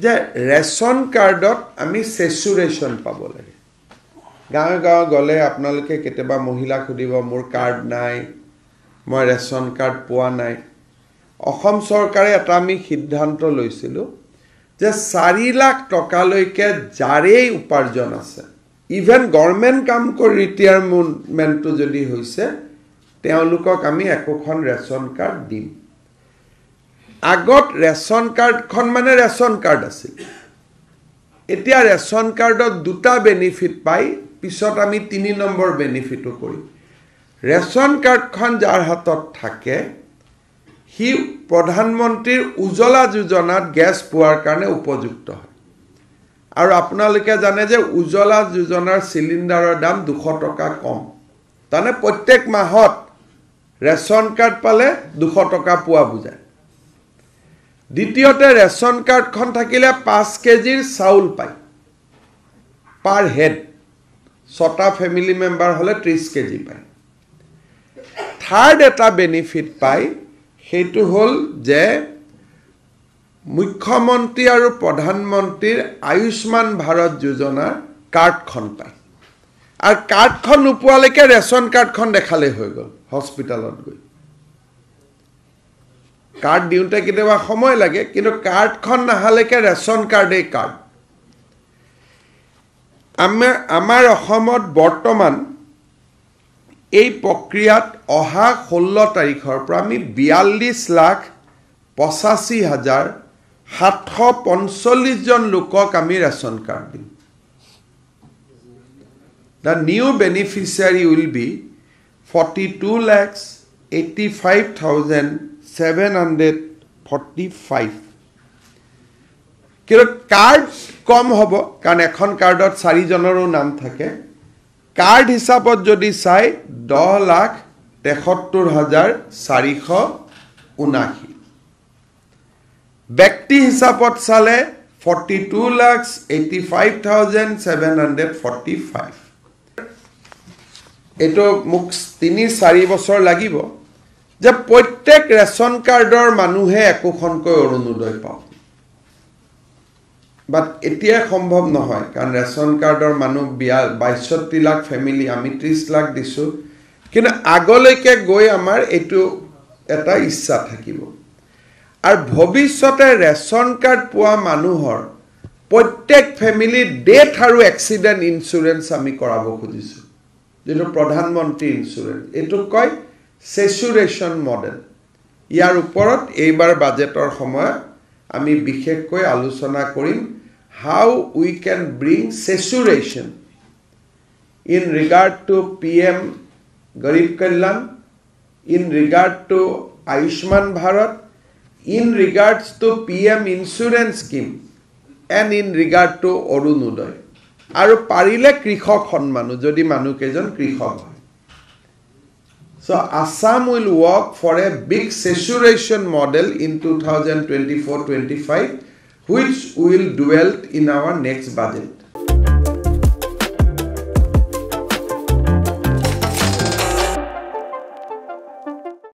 যে ৰেচন কাৰ্ডত আমি সেচুৰেশন পাব লাগে গাঁৱে গাঁৱে গলে আপোনালোকে কেতিয়াবা মহিলাক সুধিব মোৰ কাৰ্ড নাই মই ৰেচন কাৰ্ড পোৱা নাই অসম চৰকাৰে এটা আমি সিদ্ধান্ত লৈছিলো যে 4 লাখ টকালৈকে যাৰেই উপাৰ্জন আছে ইভেন গভৰ্নমেন্ট কাম কৰি ৰিটায়াৰমেন্টটো যদি হৈছে তেওঁলোকক আমি একোখন ৰেচন কাৰ্ড দিম আগত ৰেচন কাৰ্ডখন মানে ৰেচন কাৰ্ড আছিল এতিয়া ৰেচন কাৰ্ডত দুটা বেনিফিট পাই পিছত আমি 3 নম্বৰ বেনিফিটও কৰিম ৰেচন কাৰ্ডখন যাৰ হাতত থাকে হি প্ৰধানমন্ত্ৰীৰ উজ্জ্বলা যোজনাত গেছ পোৱাৰ কাৰণে উপযুক্ত হয় আৰু আপোনালোকে জানে যে উজ্জ্বলা যোজনাৰ সিলিন্ডাৰৰ দাম 200 টকা কম তানে প্ৰত্যেক মাহত ৰেচন কাৰ্ড পালে 200 টকা পোৱা বুজায় দ্বিতীয়তে ৰেচন কাৰ্ডখন থাকিলে 5 কেজিৰ চাউল পায় পাৰ হেড 6টা ফ্যামিলি মেম্বাৰ হলে 30 কেজি পায় থাৰ্ড এটা বেনিফিট পায় সেইটো হল যে মুখ্যমন্ত্ৰী আৰু প্ৰধানমন্ত্ৰীৰ আয়ুষ্মান ভাৰত যোজনাৰ কাৰ্ডখন পায় আৰু কাৰ্ডখন নোপোৱালৈকে ৰেচন কাৰ্ডখন দেখালে হৈ গল হস্পিটালত গৈ কাৰ্ড দিওঁতে কেতিয়াবা সময় লাগে কিন্তু কাৰ্ডখন নাহালেকে ৰেচন কাৰ্ডেই কাৰ্ড আমাৰ অসমত বৰ্তমান এই প্ৰক্ৰিয়াত অহা 16 তাৰিখৰ পৰা আমি 42,85,745 জন লোকক আমি ৰেচন কাৰ্ড দিম The new beneficiary will be 42,85,745 কিন্তু কাৰ্ড কম হ'ব কাৰণ এখন কাৰ্ডত 4 জনৰো নাম থাকে কাৰ্ড হিচাপত যদি চাই 10,73,479 ব্যক্তি হিচাপত চালে 42,85,745 এটো মুখ 3-4 বছৰ লাগিব যে প্ৰত্যেক ৰেচন কাৰ্ডৰ মানুহে একোখনকৈ অৰুণোদয় পাওক বাট এতিয়া সম্ভৱ নহয় কাৰণ ৰেচন কাৰ্ডৰ মানুহ 62 লাখ ফ্যামিলি আমি 30 লাখ দিছো কিন্তু আগলৈকে গৈ আমাৰ এটো এটা ইচ্ছা থাকিব আৰু ভৱিষ্যতে ৰেচন কাৰ্ড পোৱা মানুহৰ প্ৰত্যেক ফ্যামিলি ডেথ আৰু এক্সিডেন্ট ইন্সুৰেন্স আমি কৰাব খুজিছো যেটো প্ৰধানমন্ত্ৰী ইন্সুৰেন্স এটো কয় সেচুৰেশন মডেল ইয়াৰ ওপৰত এইবাৰ বাজেটৰ সময় আমি বিশেষকৈ আলোচনা কৰিম how we can bring saturation in regard to PM Garib Kalyan in regard to Ayushman Bharat in regards to PM insurance scheme and in regard to Orunodoy aru parile krishok honmanu jodi manu kejon krishok so Assam will work for a big saturation model in 2024-25 which will dwell in our next budget.